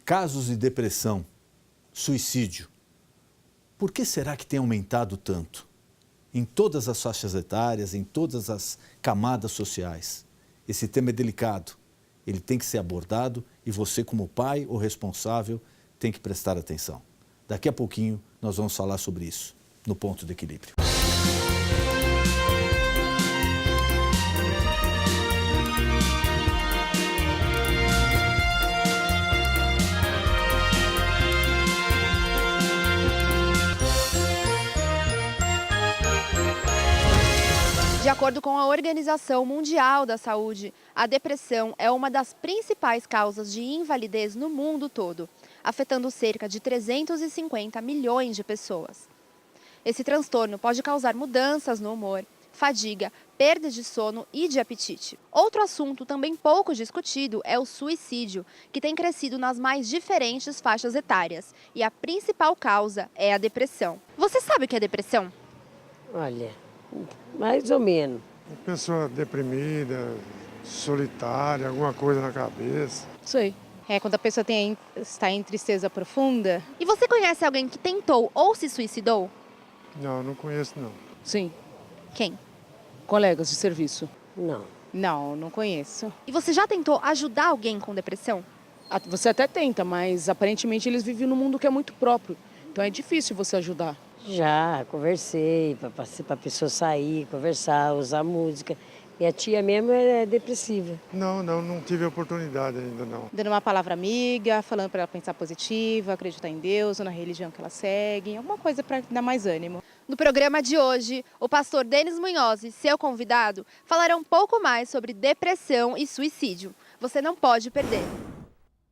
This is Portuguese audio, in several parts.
casos de depressão, suicídio, por que será que tem aumentado tanto? Em todas as faixas etárias, em todas as camadas sociais. Esse tema é delicado, ele tem que ser abordado e você, como pai ou responsável, tem que prestar atenção. Daqui a pouquinho nós vamos falar sobre isso, no Ponto de Equilíbrio. De acordo com a Organização Mundial da Saúde, a depressão é uma das principais causas de invalidez no mundo todo, afetando cerca de 350 milhões de pessoas. Esse transtorno pode causar mudanças no humor, fadiga, perda de sono e de apetite. Outro assunto também pouco discutido é o suicídio, que tem crescido nas mais diferentes faixas etárias. E a principal causa é a depressão. Você sabe o que é depressão? Olha, mais ou menos. Uma pessoa deprimida, solitária, alguma coisa na cabeça. Sei. É quando a pessoa está em tristeza profunda. E você conhece alguém que tentou ou se suicidou? Não, não conheço não. Sim. Quem? Colegas de serviço. Não. Não, não conheço. E você já tentou ajudar alguém com depressão? Você até tenta, mas aparentemente eles vivem num mundo que é muito próprio. Então é difícil você ajudar. Já conversei para a pessoa sair, conversar, usar música. E a tia mesmo é depressiva. Não tive oportunidade ainda não. Dando uma palavra amiga, falando para ela pensar positiva, acreditar em Deus ou na religião que ela segue, alguma coisa para dar mais ânimo. No programa de hoje, o pastor Denis Munhoz e seu convidado falarão um pouco mais sobre depressão e suicídio. Você não pode perder.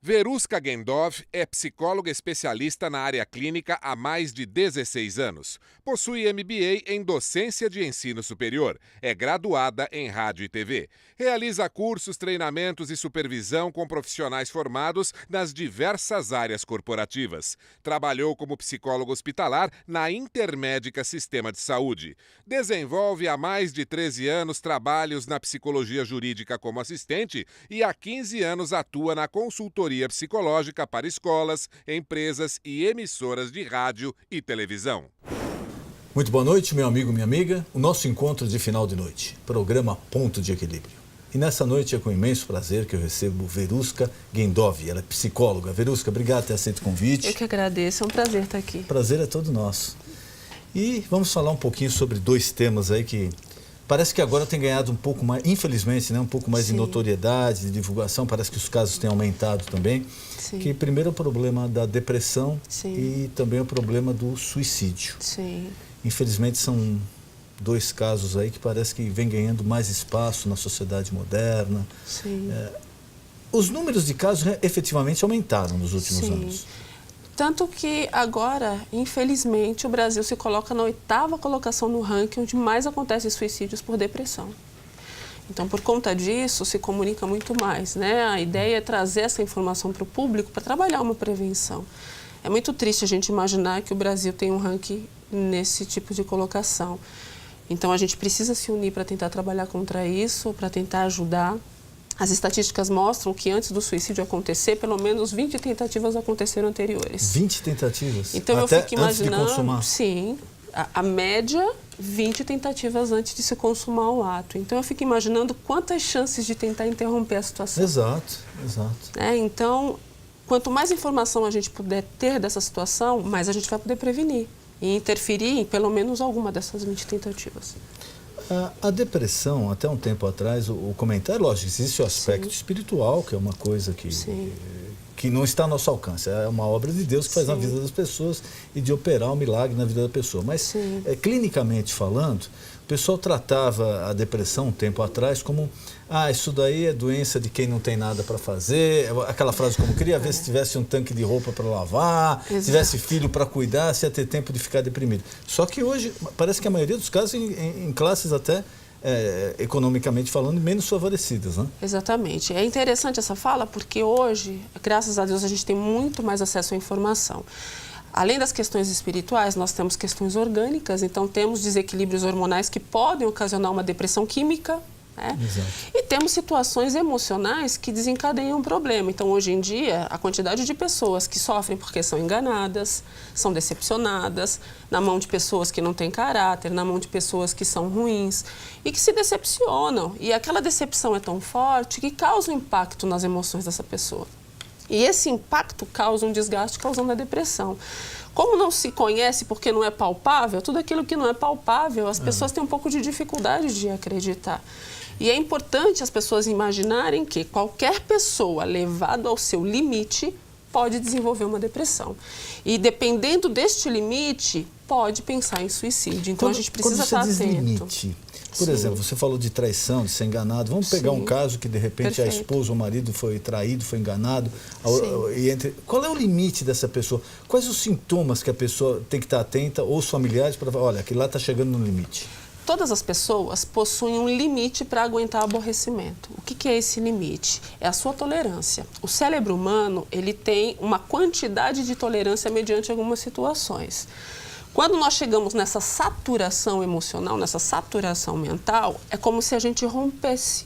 Veruska Gendov é psicóloga especialista na área clínica há mais de 16 anos. Possui MBA em docência de ensino superior. É graduada em rádio e TV. Realiza cursos, treinamentos e supervisão com profissionais formados nas diversas áreas corporativas. Trabalhou como psicóloga hospitalar na Intermédica Sistema de Saúde. Desenvolve há mais de 13 anos trabalhos na psicologia jurídica como assistente e há 15 anos atua na consultoria psicológica para escolas, empresas e emissoras de rádio e televisão. Muito boa noite, meu amigo, minha amiga. O nosso encontro de final de noite, programa Ponto de Equilíbrio. E nessa noite é com imenso prazer que eu recebo Veruska Gendov. Ela é psicóloga. Veruska, obrigado por ter aceito o convite. Eu que agradeço, é um prazer estar aqui. Prazer é todo nosso. E vamos falar um pouquinho sobre dois temas aí que parece que agora tem ganhado um pouco mais, infelizmente, né, um pouco mais de notoriedade, de divulgação. Parece que os casos têm aumentado também. Sim. Que primeiro é o problema da depressão Sim. e também o problema do suicídio. Sim. Infelizmente são dois casos aí que parece que vem ganhando mais espaço na sociedade moderna. Sim. Os números de casos efetivamente aumentaram nos últimos anos. Tanto que agora, infelizmente, o Brasil se coloca na 8ª colocação no ranking onde mais acontecem suicídios por depressão. Então, por conta disso, se comunica muito mais, né? A ideia é trazer essa informação para o público para trabalhar uma prevenção. É muito triste a gente imaginar que o Brasil tem um ranking nesse tipo de colocação. Então, a gente precisa se unir para tentar trabalhar contra isso, para tentar ajudar. As estatísticas mostram que antes do suicídio acontecer, pelo menos 20 tentativas aconteceram anteriores. 20 tentativas? Então até eu fico imaginando, antes de consumar? Sim, a média 20 tentativas antes de se consumar o ato. Então eu fico imaginando quantas chances de tentar interromper a situação. Exato. Então, quanto mais informação a gente puder ter dessa situação, mais a gente vai poder prevenir e interferir em pelo menos alguma dessas 20 tentativas. A depressão, até um tempo atrás, o comentário, lógico, existe o aspecto espiritual, que é uma coisa que não está ao nosso alcance. É uma obra de Deus que faz na vida das pessoas e de operar um milagre na vida da pessoa. Mas, clinicamente falando, o pessoal tratava a depressão um tempo atrás como isso daí é doença de quem não tem nada para fazer. Aquela frase como, queria ver se tivesse um tanque de roupa para lavar, se tivesse filho para cuidar, se ia ter tempo de ficar deprimido. Só que hoje, parece que a maioria dos casos em classes até, economicamente falando, menos favorecidas, né? Exatamente. É interessante essa fala porque hoje, graças a Deus, a gente tem muito mais acesso à informação. Além das questões espirituais, nós temos questões orgânicas, então temos desequilíbrios hormonais que podem ocasionar uma depressão química né? E temos situações emocionais que desencadeiam o problema. Então, hoje em dia, a quantidade de pessoas que sofrem porque são enganadas, são decepcionadas, na mão de pessoas que não têm caráter, na mão de pessoas que são ruins e que se decepcionam. E aquela decepção é tão forte que causa um impacto nas emoções dessa pessoa. E esse impacto causa um desgaste, causando a depressão. Como não se conhece porque não é palpável, tudo aquilo que não é palpável, as pessoas têm um pouco de dificuldade de acreditar. E é importante as pessoas imaginarem que qualquer pessoa levada ao seu limite pode desenvolver uma depressão. E dependendo deste limite, pode pensar em suicídio. Então a gente precisa estar atento. Limite, por exemplo, você falou de traição, de ser enganado. Vamos pegar um caso que de repente a esposa ou o marido foi traído, foi enganado. Qual é o limite dessa pessoa? Quais os sintomas que a pessoa tem que estar atenta, ou os familiares, para falar, olha, aquilo lá está chegando no limite? Todas as pessoas possuem um limite para aguentar aborrecimento. O que é esse limite? É a sua tolerância. O cérebro humano, ele tem uma quantidade de tolerância mediante algumas situações. Quando nós chegamos nessa saturação emocional, nessa saturação mental, é como se a gente rompesse.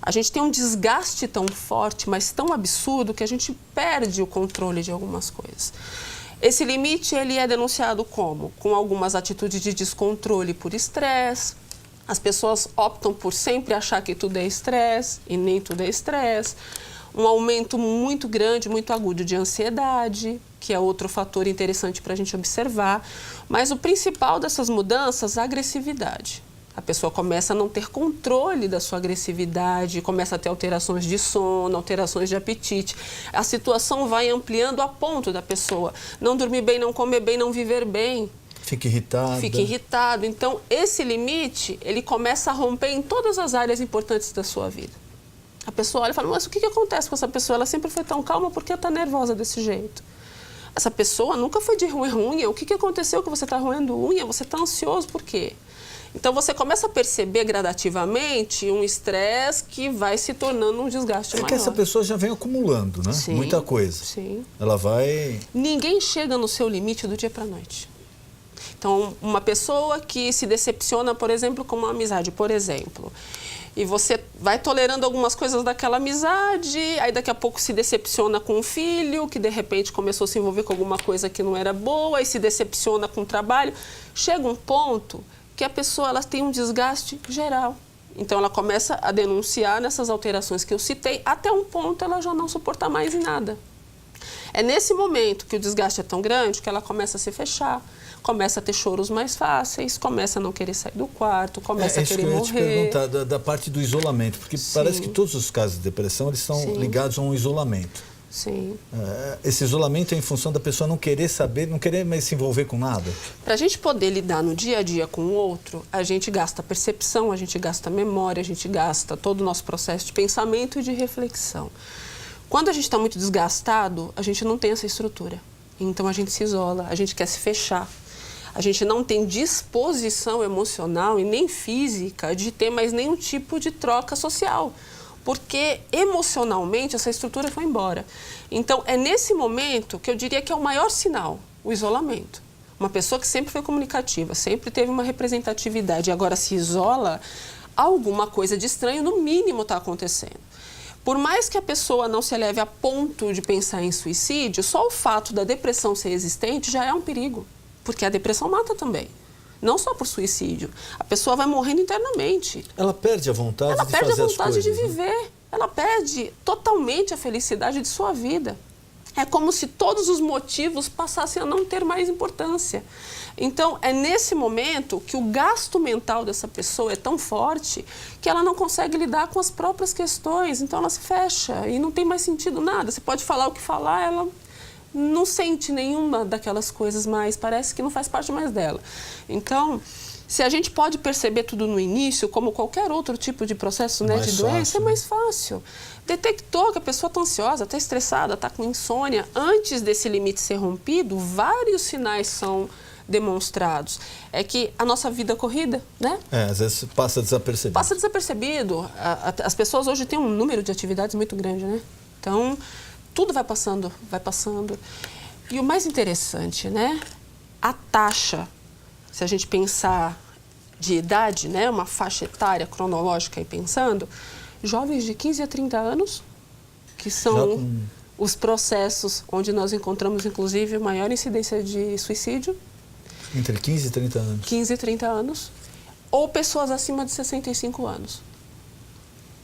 A gente tem um desgaste tão forte, mas tão absurdo, que a gente perde o controle de algumas coisas. Esse limite, ele é denunciado como? Com algumas atitudes de descontrole por estresse. As pessoas optam por sempre achar que tudo é estresse e nem tudo é estresse. Um aumento muito grande, muito agudo de ansiedade, que é outro fator interessante para a gente observar. Mas o principal dessas mudanças é a agressividade. A pessoa começa a não ter controle da sua agressividade, começa a ter alterações de sono, alterações de apetite. A situação vai ampliando a ponto da pessoa não dormir bem, não comer bem, não viver bem. Fica irritado. Fica irritado. Então, esse limite, ele começa a romper em todas as áreas importantes da sua vida. A pessoa olha e fala, mas o que acontece com essa pessoa? Ela sempre foi tão calma, por que está nervosa desse jeito? Essa pessoa nunca foi de roer unha. O que aconteceu que você está roendo unha? Você está ansioso, por quê? Então, você começa a perceber gradativamente um estresse que vai se tornando um desgaste maior. É que essa pessoa já vem acumulando, né? Sim, muita coisa. Sim. Ela vai... Ninguém chega no seu limite do dia para a noite. Então, uma pessoa que se decepciona, por exemplo, com uma amizade, por exemplo, e você vai tolerando algumas coisas daquela amizade, aí daqui a pouco se decepciona com um filho, que de repente começou a se envolver com alguma coisa que não era boa, e se decepciona com o trabalho. Chega um ponto que a pessoa ela tem um desgaste geral. Então, ela começa a denunciar nessas alterações que eu citei, até um ponto ela já não suporta mais em nada. É nesse momento que o desgaste é tão grande que ela começa a se fechar, começa a ter choros mais fáceis, começa a não querer sair do quarto, começa a querer morrer. Isso que eu ia te perguntar, da parte do isolamento, porque parece que todos os casos de depressão eles estão ligados a um isolamento. Sim. Esse isolamento é em função da pessoa não querer saber, não querer mais se envolver com nada? Para a gente poder lidar no dia a dia com o outro, a gente gasta percepção, a gente gasta memória, a gente gasta todo o nosso processo de pensamento e de reflexão. Quando a gente está muito desgastado, a gente não tem essa estrutura. Então, a gente se isola, a gente quer se fechar. A gente não tem disposição emocional e nem física de ter mais nenhum tipo de troca social. Porque emocionalmente essa estrutura foi embora. Então, é nesse momento que eu diria que é o maior sinal, o isolamento. Uma pessoa que sempre foi comunicativa, sempre teve uma representatividade e agora se isola, alguma coisa de estranho, no mínimo, está acontecendo. Por mais que a pessoa não se eleve a ponto de pensar em suicídio, só o fato da depressão ser existente já é um perigo. Porque a depressão mata também. Não só por suicídio. A pessoa vai morrendo internamente. Ela perde a vontade de fazer as coisas. Ela perde a vontade de viver. Né? Ela perde totalmente a felicidade de sua vida. É como se todos os motivos passassem a não ter mais importância. Então, é nesse momento que o gasto mental dessa pessoa é tão forte que ela não consegue lidar com as próprias questões. Então, ela se fecha e não tem mais sentido nada. Você pode falar o que falar, ela não sente nenhuma daquelas coisas mais, parece que não faz parte mais dela. Então, se a gente pode perceber tudo no início, como qualquer outro tipo de processo, né, de doença, é mais fácil. Detectou que a pessoa está ansiosa, está estressada, está com insônia. Antes desse limite ser rompido, vários sinais são demonstrados. É que a nossa vida corrida, né? Às vezes passa desapercebido. Passa desapercebido. As pessoas hoje têm um número de atividades muito grande, né? Então, tudo vai passando, vai passando. E o mais interessante, né? A taxa, se a gente pensar de idade, né, uma faixa etária cronológica aí pensando, jovens de 15 a 30 anos, que são os processos onde nós encontramos, inclusive, maior incidência de suicídio. Entre 15 e 30 anos. 15 e 30 anos. Ou pessoas acima de 65 anos.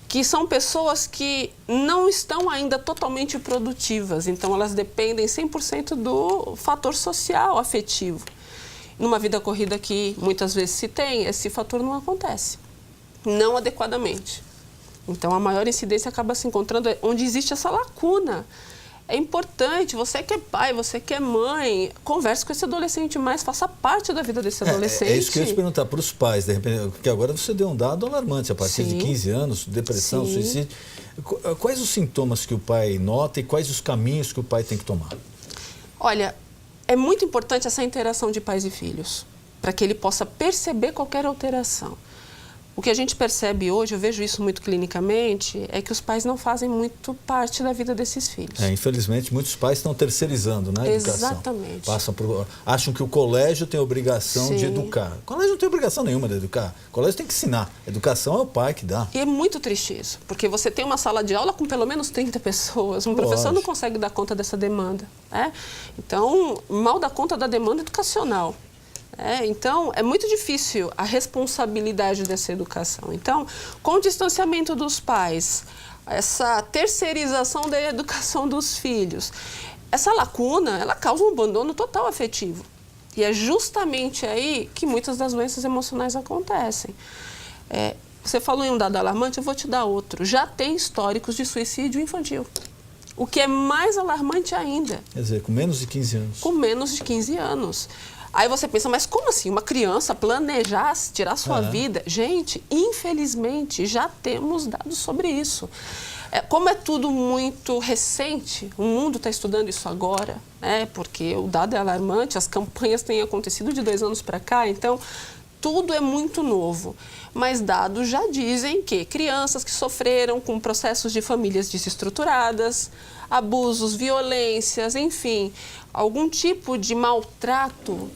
Que são pessoas que não estão ainda totalmente produtivas, então elas dependem 100% do fator social, afetivo. Numa vida corrida que muitas vezes se tem, esse fator não acontece, não adequadamente. Então a maior incidência acaba se encontrando onde existe essa lacuna. É importante, você que é pai, você que é mãe, converse com esse adolescente mais, faça parte da vida desse adolescente. É isso que eu ia te perguntar para os pais, de repente, porque agora você deu um dado alarmante, a partir de 15 anos, depressão, suicídio. Quais os sintomas que o pai nota e quais os caminhos que o pai tem que tomar? Olha, é muito importante essa interação de pais e filhos, para que ele possa perceber qualquer alteração. O que a gente percebe hoje, eu vejo isso muito clinicamente, é que os pais não fazem muito parte da vida desses filhos. Infelizmente, muitos pais estão terceirizando, né, a educação. Exatamente. Acham que o colégio tem a obrigação de educar. O colégio não tem obrigação nenhuma de educar. O colégio tem que ensinar. A educação é o pai que dá. E é muito triste isso, porque você tem uma sala de aula com pelo menos 30 pessoas. Um professor não consegue dar conta dessa demanda. Então, mal dá conta da demanda educacional. Então, é muito difícil a responsabilidade dessa educação. Então, com o distanciamento dos pais, essa terceirização da educação dos filhos, essa lacuna, ela causa um abandono total afetivo. E é justamente aí que muitas das doenças emocionais acontecem. Você falou em um dado alarmante, eu vou te dar outro. Já tem históricos de suicídio infantil. O que é mais alarmante ainda. Quer dizer, com menos de 15 anos. Com menos de 15 anos. Aí você pensa, mas como assim? Uma criança planejar tirar sua vida? Gente, infelizmente, já temos dados sobre isso. Como é tudo muito recente, o mundo está estudando isso agora, porque o dado é alarmante, as campanhas têm acontecido de 2 anos para cá, então tudo é muito novo. Mas dados já dizem que crianças que sofreram com processos de famílias desestruturadas, abusos, violências, enfim, algum tipo de maltrato,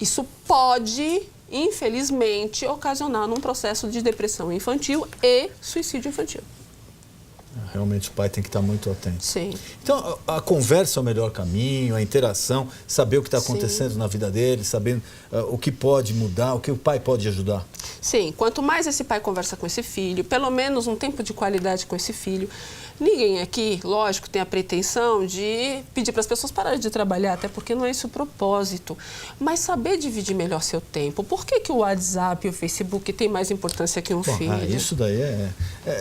isso pode, infelizmente, ocasionar num processo de depressão infantil e suicídio infantil. Realmente o pai tem que estar muito atento. Sim. Então, a conversa é o melhor caminho, a interação, saber o que está acontecendo na vida dele, saber o que pode mudar, o que o pai pode ajudar. Sim, quanto mais esse pai conversa com esse filho, pelo menos um tempo de qualidade com esse filho. Ninguém aqui, lógico, tem a pretensão de pedir para as pessoas pararem de trabalhar, até porque não é esse o propósito. Mas saber dividir melhor seu tempo. Por que o WhatsApp e o Facebook têm mais importância que um filho? Isso daí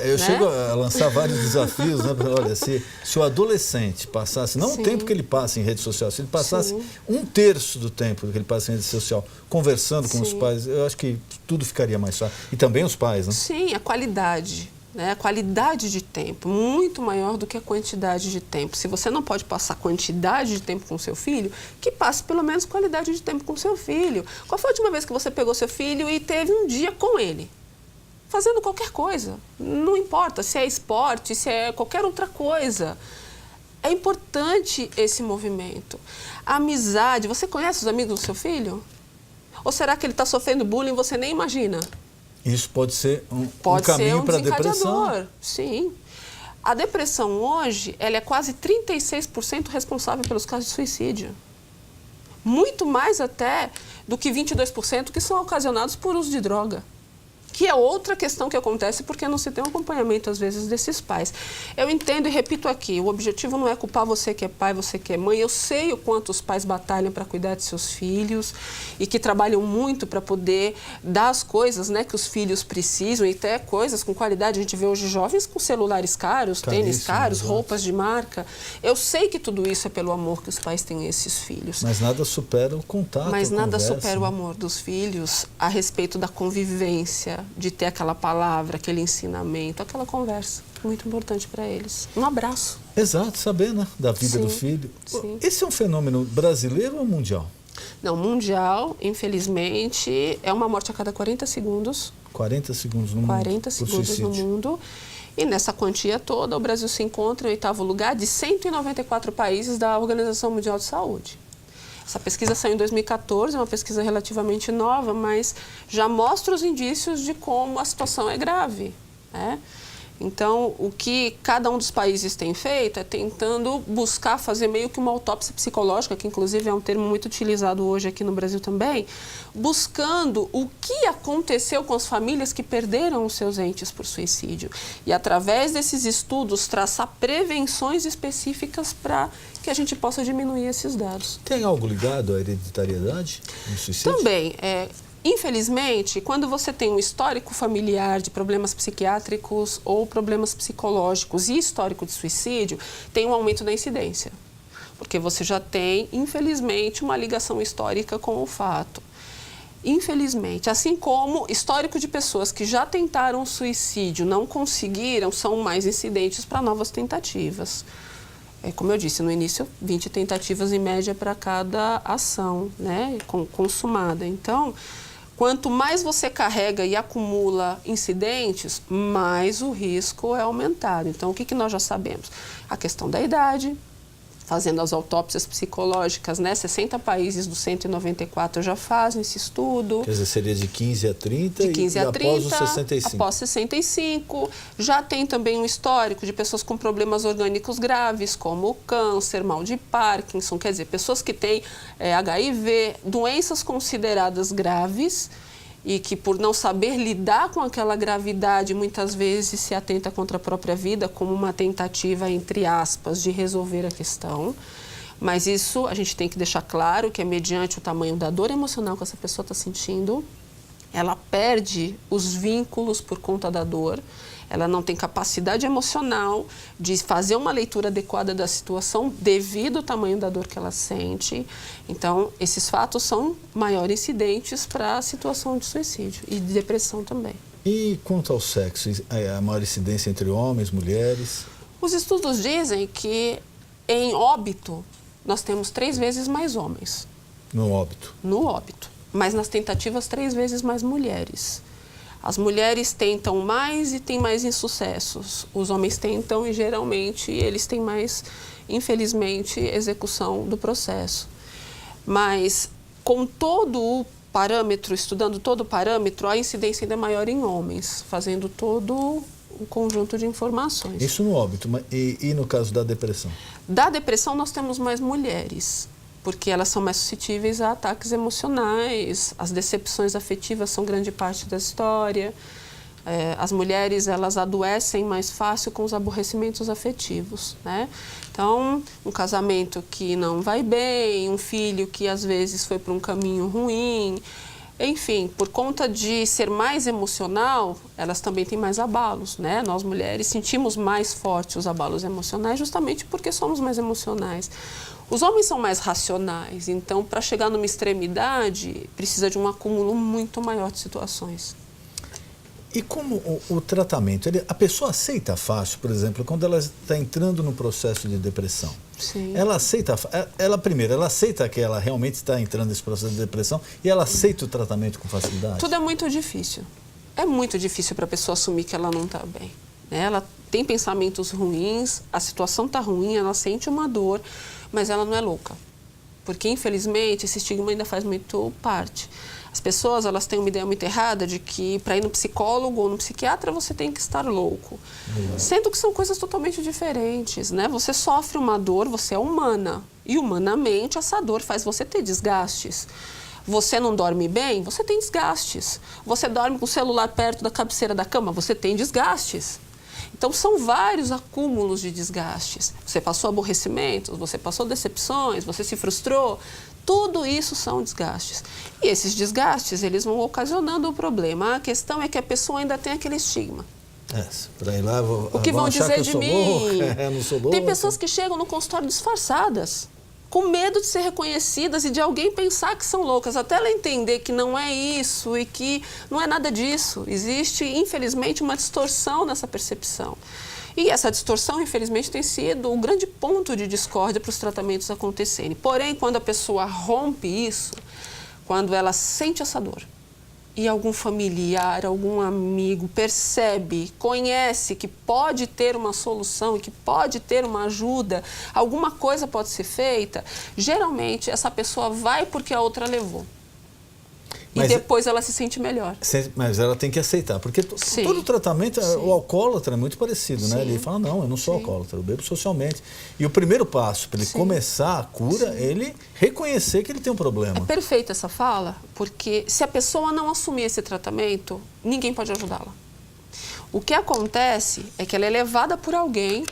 eu chego a lançar vários desafios, né? Olha, se o adolescente passasse, não o tempo que ele passa em rede social, se ele passasse 1/3 do tempo que ele passa em rede social conversando com os pais, eu acho que tudo ficaria mais fácil. E também os pais, né? Sim, a qualidade. A qualidade de tempo, muito maior do que a quantidade de tempo. Se você não pode passar quantidade de tempo com seu filho, que passe pelo menos qualidade de tempo com seu filho. Qual foi a última vez que você pegou seu filho e teve um dia com ele? Fazendo qualquer coisa. Não importa se é esporte, se é qualquer outra coisa. É importante esse movimento. A amizade, você conhece os amigos do seu filho? Ou será que ele está sofrendo bullying e você nem imagina? Isso pode ser um caminho para a depressão. Sim. A depressão hoje, ela é quase 36% responsável pelos casos de suicídio. Muito mais até do que 22% que são ocasionados por uso de droga. Que é outra questão que acontece porque não se tem um acompanhamento, às vezes, desses pais. Eu entendo e repito aqui, o objetivo não é culpar você que é pai, você que é mãe. Eu sei o quanto os pais batalham para cuidar de seus filhos e que trabalham muito para poder dar as coisas, né, que os filhos precisam e até coisas com qualidade. A gente vê hoje jovens com celulares caros, tênis caros, roupas de marca. Eu sei que tudo isso é pelo amor que os pais têm a esses filhos. Mas nada supera o contato, Mas nada conversa, supera o amor dos filhos a respeito da convivência, de ter aquela palavra, aquele ensinamento, aquela conversa. Muito importante para eles. Um abraço. Exato, saber, né, da vida do filho. Sim. Esse é um fenômeno brasileiro ou mundial? Não, mundial, infelizmente, é uma morte a cada 40 segundos. 40 segundos no mundo. 40 segundos no mundo. E nessa quantia toda, o Brasil se encontra em 8º lugar de 194 países da Organização Mundial de Saúde. Essa pesquisa saiu em 2014, é uma pesquisa relativamente nova, mas já mostra os indícios de como a situação é grave, né? Então, o que cada um dos países tem feito é tentando buscar fazer meio que uma autópsia psicológica, que inclusive é um termo muito utilizado hoje aqui no Brasil também, buscando o que aconteceu com as famílias que perderam os seus entes por suicídio. E através desses estudos traçar prevenções específicas para que a gente possa diminuir esses dados. Tem algo ligado à hereditariedade no suicídio? Também. Infelizmente, quando você tem um histórico familiar de problemas psiquiátricos ou problemas psicológicos e histórico de suicídio, tem um aumento da incidência. Porque você já tem, infelizmente, uma ligação histórica com o fato. Infelizmente, assim como histórico de pessoas que já tentaram suicídio, não conseguiram, são mais incidentes para novas tentativas. Como eu disse no início, 20 tentativas em média para cada ação, né, consumada. Então, quanto mais você carrega e acumula incidentes, mais o risco é aumentado. Então, o que nós já sabemos? A questão da idade, fazendo as autópsias psicológicas, né? 60 países dos 194 já fazem esse estudo. Quer dizer, seria de 15 a 30 de 15 a 30, após os 65. Após 65. Já tem também um histórico de pessoas com problemas orgânicos graves, como câncer, mal de Parkinson, quer dizer, pessoas que têm HIV, doenças consideradas graves, e que por não saber lidar com aquela gravidade, muitas vezes se atenta contra a própria vida como uma tentativa, entre aspas, de resolver a questão. Mas isso a gente tem que deixar claro que é mediante o tamanho da dor emocional que essa pessoa está sentindo, ela perde os vínculos por conta da dor, ela não tem capacidade emocional de fazer uma leitura adequada da situação devido ao tamanho da dor que ela sente. Então, esses fatos são maior incidentes para a situação de suicídio e de depressão também. E quanto ao sexo, a maior incidência entre homens, mulheres? Os estudos dizem que em óbito nós temos 3 vezes mais homens. No óbito? No óbito. Mas nas tentativas 3 vezes mais mulheres. As mulheres tentam mais e têm mais insucessos. Os homens tentam e geralmente eles têm mais, infelizmente, execução do processo. Mas com todo o parâmetro, estudando todo o parâmetro, a incidência ainda é maior em homens, fazendo todo um conjunto de informações. Isso no óbito. E no caso da depressão? Da depressão nós temos mais mulheres, porque elas são mais suscetíveis a ataques emocionais, as decepções afetivas são grande parte da história. As mulheres, elas adoecem mais fácil com os aborrecimentos afetivos, né? Então, um casamento que não vai bem, um filho que às vezes foi para um caminho ruim, enfim, por conta de ser mais emocional, elas também têm mais abalos, né? Nós mulheres sentimos mais forte os abalos emocionais justamente porque somos mais emocionais. Os homens são mais racionais, então, para chegar numa extremidade, precisa de um acúmulo muito maior de situações. E como o tratamento, a pessoa aceita fácil, por exemplo, quando ela está entrando no processo de depressão? Sim. Ela aceita, primeiro, ela aceita que ela realmente está entrando nesse processo de depressão e ela aceita o tratamento com facilidade? Tudo é muito difícil. É muito difícil para a pessoa assumir que ela não está bem, né? Ela tem pensamentos ruins, a situação está ruim, ela sente uma dor, mas ela não é louca. Porque, infelizmente, esse estigma ainda faz muito parte. As pessoas, elas têm uma ideia muito errada de que para ir no psicólogo ou no psiquiatra você tem que estar louco. Sendo que são coisas totalmente diferentes, né? Você sofre uma dor, você é humana. E humanamente essa dor faz você ter desgastes. Você não dorme bem, você tem desgastes. Você dorme com o celular perto da cabeceira da cama, você tem desgastes. Então, são vários acúmulos de desgastes. Você passou aborrecimentos, você passou decepções, você se frustrou. Tudo isso são desgastes. E esses desgastes, eles vão ocasionando o problema. A questão é que a pessoa ainda tem aquele estigma. Para ir lá, o que vão dizer de mim? Não sou louca. Tem pessoas que chegam no consultório disfarçadas, com medo de ser reconhecidas e de alguém pensar que são loucas, até ela entender que não é isso e que não é nada disso. Existe, infelizmente, uma distorção nessa percepção. E essa distorção, infelizmente, tem sido o grande ponto de discórdia para os tratamentos acontecerem. Porém, quando a pessoa rompe isso, quando ela sente essa dor e algum familiar, algum amigo percebe, conhece que pode ter uma solução e que pode ter uma ajuda, alguma coisa pode ser feita, geralmente essa pessoa vai porque a outra levou. E depois ela se sente melhor. Mas ela tem que aceitar, porque todo tratamento, o alcoólatra é muito parecido, né? Ele fala, não, eu não sou alcoólatra, eu bebo socialmente. E o primeiro passo para ele começar a cura é ele reconhecer que ele tem um problema. É perfeita essa fala, porque se a pessoa não assumir esse tratamento, ninguém pode ajudá-la. O que acontece é que ela é levada por alguém,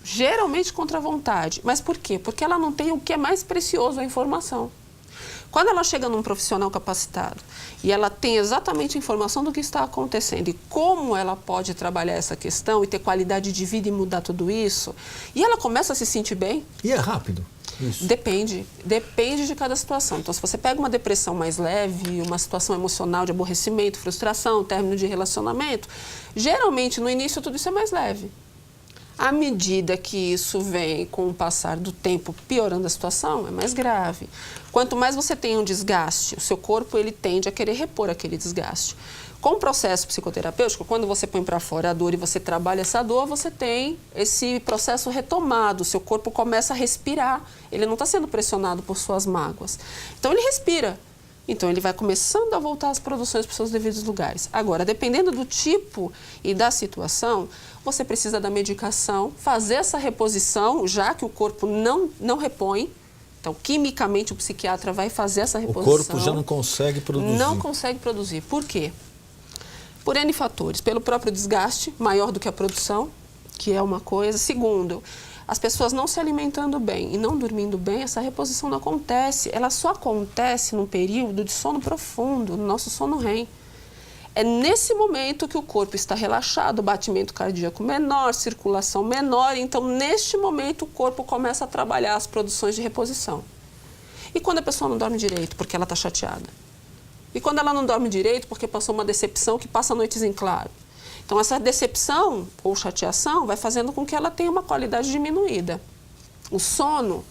geralmente contra a vontade. Mas por quê? Porque ela não tem o que é mais precioso, a informação. Quando ela chega num profissional capacitado e ela tem exatamente a informação do que está acontecendo e como ela pode trabalhar essa questão e ter qualidade de vida e mudar tudo isso, e ela começa a se sentir bem... E é rápido? Isso. Depende de cada situação. Então, se você pega uma depressão mais leve, uma situação emocional de aborrecimento, frustração, término de relacionamento, geralmente no início tudo isso é mais leve. À medida que isso vem com o passar do tempo piorando a situação, é mais grave. Quanto mais você tem um desgaste, o seu corpo ele tende a querer repor aquele desgaste. Com o processo psicoterapêutico, quando você põe para fora a dor e você trabalha essa dor, você tem esse processo retomado, o seu corpo começa a respirar, ele não está sendo pressionado por suas mágoas. Então ele respira. Então, ele vai começando a voltar as produções para os seus devidos lugares. Agora, dependendo do tipo e da situação, você precisa da medicação, fazer essa reposição, já que o corpo não repõe. Então, quimicamente, o psiquiatra vai fazer essa reposição. O corpo já não consegue produzir. Não consegue produzir. Por quê? Por N fatores. Pelo próprio desgaste, maior do que a produção, que é uma coisa. Segundo, as pessoas não se alimentando bem e não dormindo bem, essa reposição não acontece. Ela só acontece num período de sono profundo, no nosso sono REM. É nesse momento que o corpo está relaxado, batimento cardíaco menor, circulação menor. Então, neste momento, o corpo começa a trabalhar as produções de reposição. E quando a pessoa não dorme direito, porque ela está chateada? E quando ela não dorme direito, porque passou uma decepção que passa noites em claro? Então, essa decepção ou chateação vai fazendo com que ela tenha uma qualidade diminuída. O sono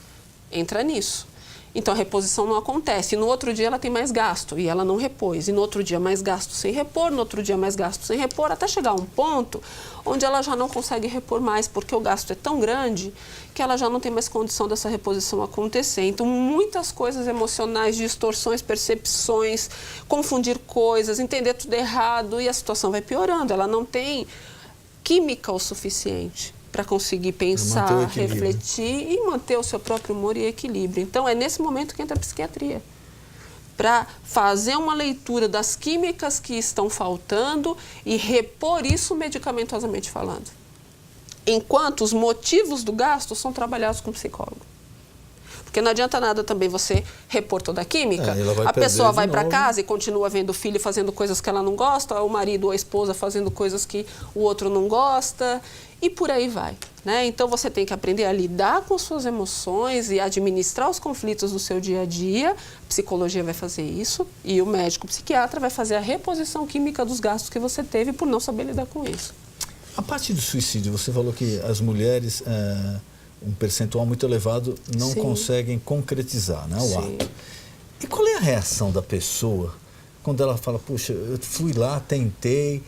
entra nisso. Então, a reposição não acontece. E no outro dia ela tem mais gasto e ela não repôs. E no outro dia mais gasto sem repor, no outro dia mais gasto sem repor, até chegar a um ponto onde ela já não consegue repor mais, porque o gasto é tão grande que ela já não tem mais condição dessa reposição acontecer. Então, muitas coisas emocionais, distorções, percepções, confundir coisas, entender tudo errado e a situação vai piorando. Ela não tem química o suficiente para conseguir pensar, refletir e manter o seu próprio humor e equilíbrio. Então, é nesse momento que entra a psiquiatria, para fazer uma leitura das químicas que estão faltando e repor isso medicamentosamente falando. Enquanto os motivos do gasto são trabalhados com o psicólogo. Porque não adianta nada também você repor toda a química, a pessoa vai para casa e continua vendo o filho fazendo coisas que ela não gosta, o marido ou a esposa fazendo coisas que o outro não gosta, e por aí vai, né? Então, você tem que aprender a lidar com suas emoções e administrar os conflitos do seu dia a dia. A psicologia vai fazer isso e o médico psiquiatra vai fazer a reposição química dos gastos que você teve por não saber lidar com isso. A parte do suicídio, você falou que as mulheres, um percentual muito elevado, não conseguem concretizar, né, o ato. E qual é a reação da pessoa quando ela fala, puxa, eu fui lá, tentei,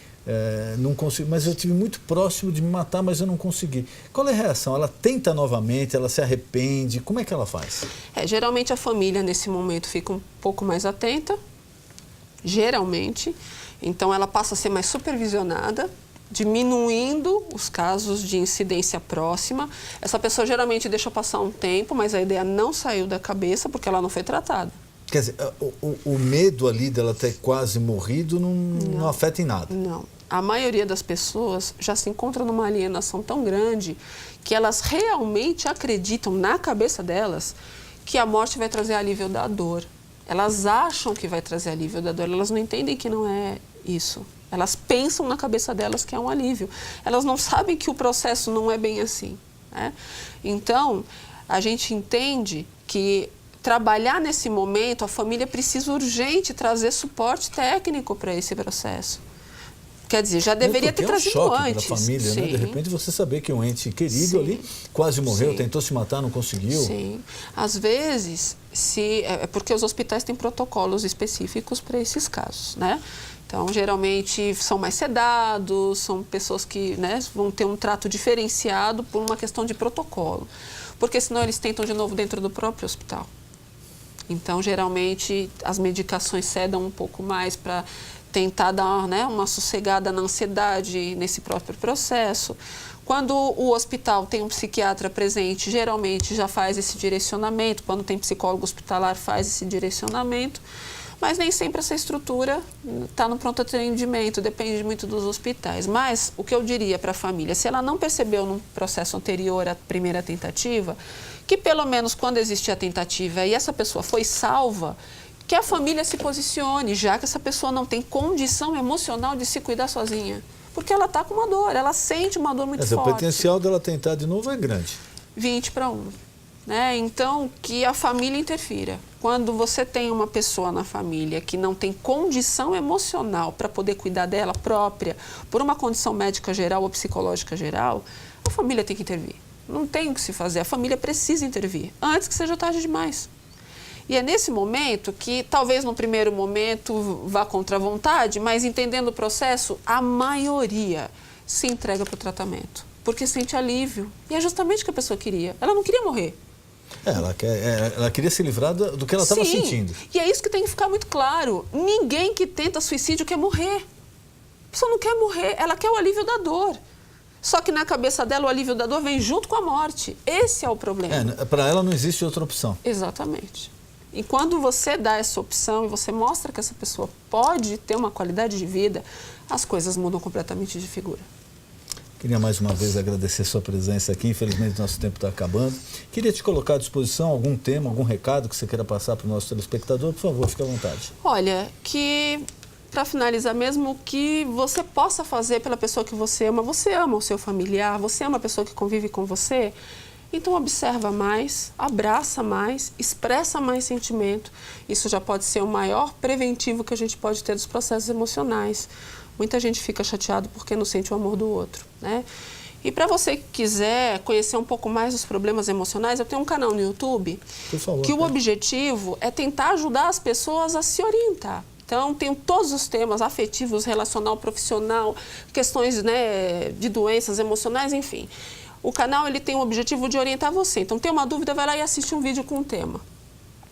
não consegui, mas eu estive muito próximo de me matar, mas eu não consegui. Qual é a reação? Ela tenta novamente, ela se arrepende, como é que ela faz? Geralmente a família nesse momento fica um pouco mais atenta, geralmente, então ela passa a ser mais supervisionada, diminuindo os casos de incidência próxima. Essa pessoa geralmente deixa passar um tempo, mas a ideia não saiu da cabeça porque ela não foi tratada. Quer dizer, o medo ali dela ter quase morrido não afeta em nada? Não. A maioria das pessoas já se encontra numa alienação tão grande que elas realmente acreditam na cabeça delas que a morte vai trazer alívio da dor. Elas acham que vai trazer alívio da dor, elas não entendem que não é isso. Elas pensam na cabeça delas que é um alívio. Elas não sabem que o processo não é bem assim, né? Então, a gente entende que trabalhar nesse momento, a família precisa urgente trazer suporte técnico para esse processo. Quer dizer, já deveria ter trazido é um choque antes. para a família, né? De repente você saber que um ente querido ali quase morreu, tentou se matar, não conseguiu. Sim. Às vezes, é porque os hospitais têm protocolos específicos para esses casos, né? Então, geralmente, são mais sedados, são pessoas que, né, vão ter um trato diferenciado por uma questão de protocolo. Porque senão eles tentam de novo dentro do próprio hospital. Então, geralmente, as medicações cedam um pouco mais para tentar dar, né, uma sossegada na ansiedade nesse próprio processo. Quando o hospital tem um psiquiatra presente, geralmente já faz esse direcionamento. Quando tem psicólogo hospitalar, faz esse direcionamento. Mas nem sempre essa estrutura está no pronto atendimento, depende muito dos hospitais. Mas o que eu diria para a família, se ela não percebeu no processo anterior à primeira tentativa, que pelo menos quando existe a tentativa e essa pessoa foi salva, que a família se posicione, já que essa pessoa não tem condição emocional de se cuidar sozinha. Porque ela está com uma dor, ela sente uma dor muito forte. O potencial dela tentar de novo é grande. 20-1. Né? Então, que a família interfira. Quando você tem uma pessoa na família que não tem condição emocional para poder cuidar dela própria, por uma condição médica geral ou psicológica geral, a família tem que intervir. Não tem o que se fazer, a família precisa intervir, antes que seja tarde demais. E é nesse momento que, talvez no primeiro momento vá contra a vontade, mas entendendo o processo, a maioria se entrega para o tratamento, porque sente alívio. E é justamente o que a pessoa queria. Ela não queria morrer. Ela queria se livrar do que ela estava sentindo. E é isso que tem que ficar muito claro. Ninguém que tenta suicídio quer morrer. A pessoa não quer morrer, ela quer o alívio da dor. Só que na cabeça dela o alívio da dor vem junto com a morte. Esse é o problema. Para ela não existe outra opção. Exatamente. E quando você dá essa opção e você mostra que essa pessoa pode ter uma qualidade de vida, as coisas mudam completamente de figura. Queria mais uma vez agradecer sua presença aqui. Infelizmente, nosso tempo está acabando. Queria te colocar à disposição algum tema, algum recado que você queira passar para o nosso telespectador. Por favor, fique à vontade. Olha, para finalizar mesmo, que você possa fazer pela pessoa que você ama o seu familiar, você ama a pessoa que convive com você. Então, observa mais, abraça mais, expressa mais sentimento. Isso já pode ser o maior preventivo que a gente pode ter dos processos emocionais. Muita gente fica chateado porque não sente o amor do outro, né? E para você que quiser conhecer um pouco mais dos problemas emocionais, eu tenho um canal no YouTube, por favor, que o objetivo é tentar ajudar as pessoas a se orientar. Então, tenho todos os temas afetivos, relacional, profissional, questões, né, de doenças emocionais, enfim. O canal ele tem o objetivo de orientar você. Então, tem uma dúvida, vai lá e assiste um vídeo com um tema.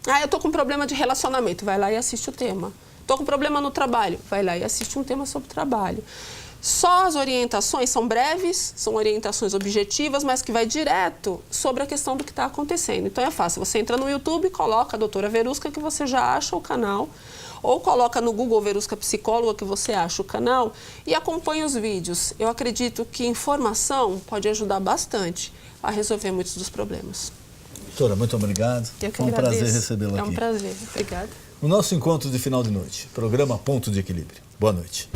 Eu estou com problema de relacionamento, vai lá e assiste o tema. Estou com problema no trabalho, vai lá e assiste um tema sobre trabalho. Só as orientações são breves, são orientações objetivas, mas que vai direto sobre a questão do que está acontecendo. Então é fácil, você entra no YouTube, coloca a doutora Verusca que você já acha o canal, ou coloca no Google Verusca Psicóloga que você acha o canal e acompanha os vídeos. Eu acredito que informação pode ajudar bastante a resolver muitos dos problemas. Doutora, muito obrigado. Foi um prazer recebê-la aqui. É um prazer, obrigada. O nosso encontro de final de noite, programa Ponto de Equilíbrio. Boa noite.